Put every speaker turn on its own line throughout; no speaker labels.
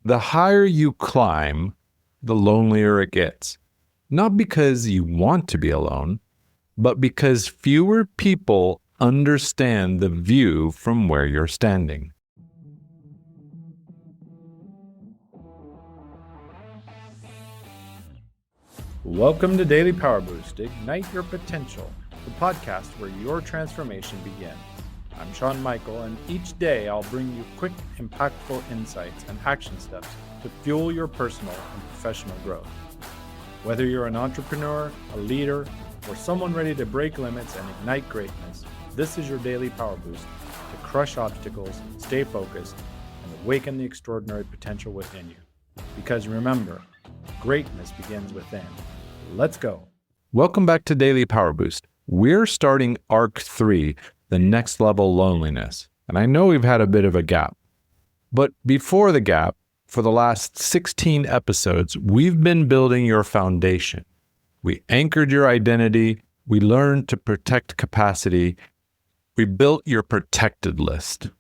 The higher you climb, the lonelier it gets. Not because you want to be alone, but because fewer people understand the view from where you're standing. Welcome to Daily Power Boost, Ignite Your Potential, the podcast where your transformation begins. I'm Sean Michael, and each day I'll bring you quick, impactful insights and action steps to fuel your personal and professional growth. Whether you're an entrepreneur, a leader, or someone ready to break limits and ignite greatness, this is your daily power boost to crush obstacles, stay focused, and awaken the extraordinary potential within you. Because remember, greatness begins within. Let's go. Welcome back to Daily Power Boost. We're starting Arc 3, the next level loneliness. And I know we've had a bit of a gap. But before the gap, for the last 16 episodes, we've been building your foundation. We anchored your identity. We learned to protect capacity. We built your protected list.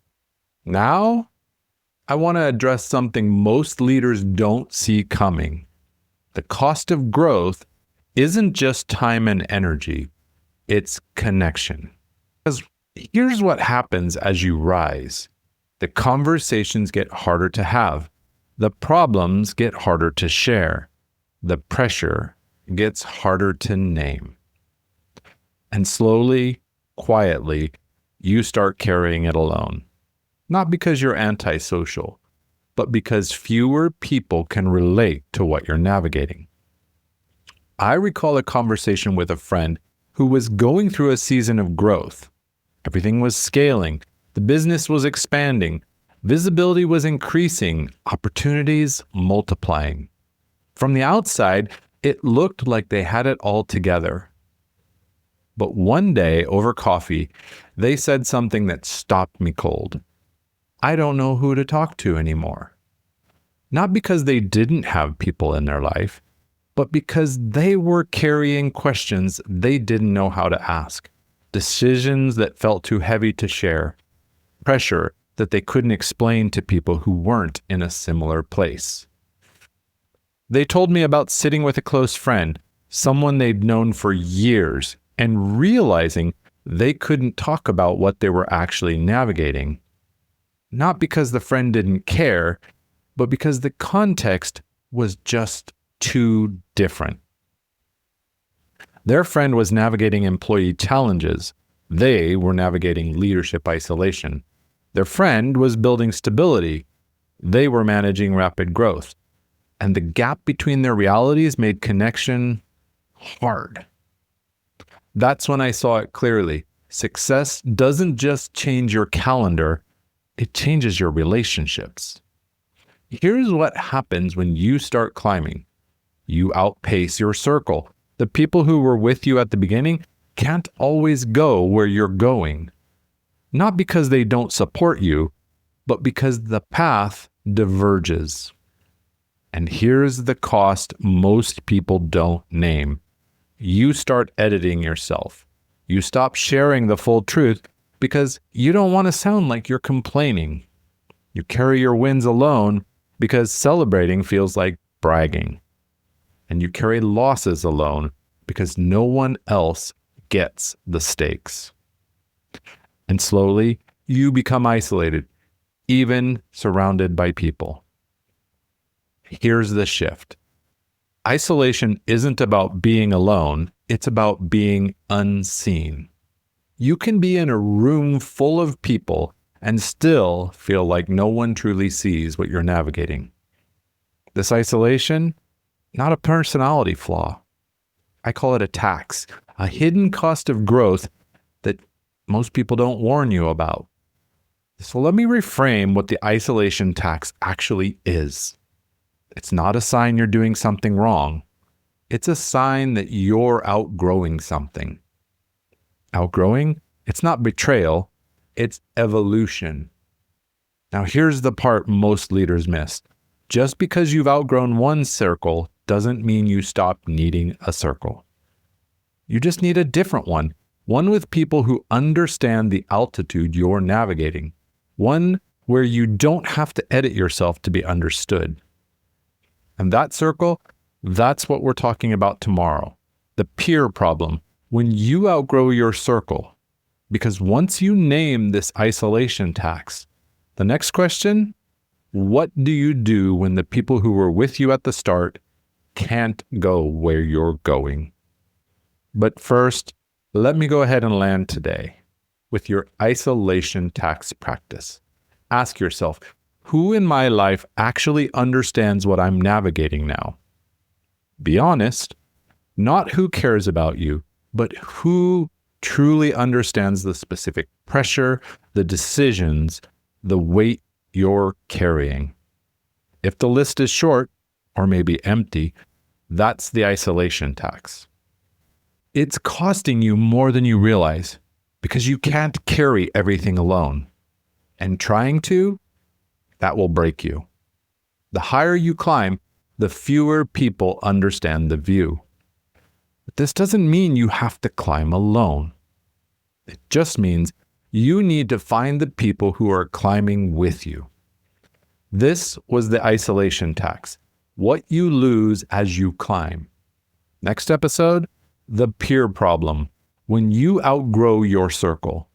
Now, I want to address something most leaders don't see coming. The cost of growth isn't just time and energy, it's connection. Because here's what happens as you rise. The conversations get harder to have. The problems get harder to share. The pressure gets harder to name. And slowly, quietly, you start carrying it alone. Not because you're antisocial, but because fewer people can relate to what you're navigating. I recall a conversation with a friend who was going through a season of growth. Everything was scaling. The business was expanding. Visibility was increasing. Opportunities multiplying. From the outside, it looked like they had it all together. But one day, over coffee, they said something that stopped me cold. I don't know who to talk to anymore. Not because they didn't have people in their life, but because they were carrying questions they didn't know how to ask, decisions that felt too heavy to share, pressure that they couldn't explain to people who weren't in a similar place. They told me about sitting with a close friend, someone they'd known for years, and realizing they couldn't talk about what they were actually navigating. Not because the friend didn't care, but because the context was just too different. Their friend was navigating employee challenges. They were navigating leadership isolation. Their friend was building stability. They were managing rapid growth. And the gap between their realities made connection hard. That's when I saw it clearly. Success doesn't just change your calendar, it changes your relationships. Here's what happens when you start climbing. You outpace your circle. The people who were with you at the beginning can't always go where you're going. Not because they don't support you, but because the path diverges. And here's the cost most people don't name. You start editing yourself. You stop sharing the full truth because you don't want to sound like you're complaining. You carry your wins alone because celebrating feels like bragging. And you carry losses alone because no one else gets the stakes. And slowly, you become isolated, even surrounded by people. Here's the shift. Isolation isn't about being alone, it's about being unseen. You can be in a room full of people and still feel like no one truly sees what you're navigating. This isolation, not a personality flaw. I call it a tax, a hidden cost of growth that most people don't warn you about. So let me reframe what the isolation tax actually is. It's not a sign you're doing something wrong. It's a sign that you're outgrowing something. Outgrowing? It's not betrayal, it's evolution. Now here's the part most leaders miss. Just because you've outgrown one circle doesn't mean you stop needing a circle. You just need a different one with people who understand the altitude you're navigating, one where you don't have to edit yourself to be understood. And that circle, that's what we're talking about tomorrow. The peer problem. When you outgrow your circle, because once you name this isolation tax, the next question, what do you do when the people who were with you at the start can't go where you're going? But first, let me go ahead and land today with your isolation tax practice. Ask yourself, who in my life actually understands what I'm navigating now? Be honest, not who cares about you, but who truly understands the specific pressure, the decisions, the weight you're carrying. If the list is short, or maybe empty, that's the isolation tax. It's costing you more than you realize because you can't carry everything alone. And trying to, that will break you. The higher you climb, the fewer people understand the view. But this doesn't mean you have to climb alone. It just means you need to find the people who are climbing with you. This was the isolation tax, what you lose as you climb. Next episode, the peer problem, when you outgrow your circle.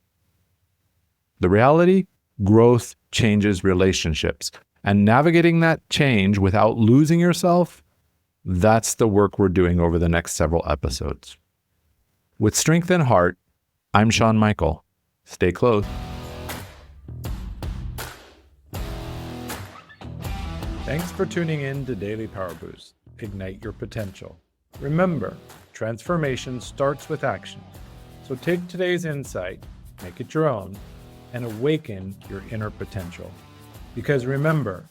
The reality, growth changes relationships, and navigating that change without losing yourself, that's the work we're doing over the next several episodes. With strength and heart, I'm Shawn Michael. Stay close. Thanks for tuning in to Daily Power Boost. Ignite your potential. Remember, transformation starts with action. So take today's insight, make it your own, and awaken your inner potential. Because remember,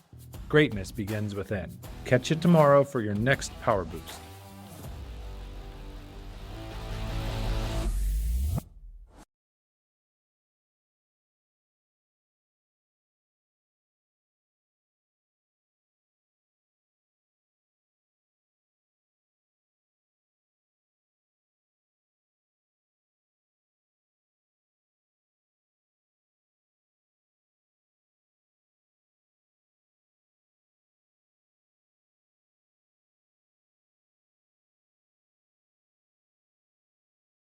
greatness begins within. Catch you tomorrow for your next Power Boost.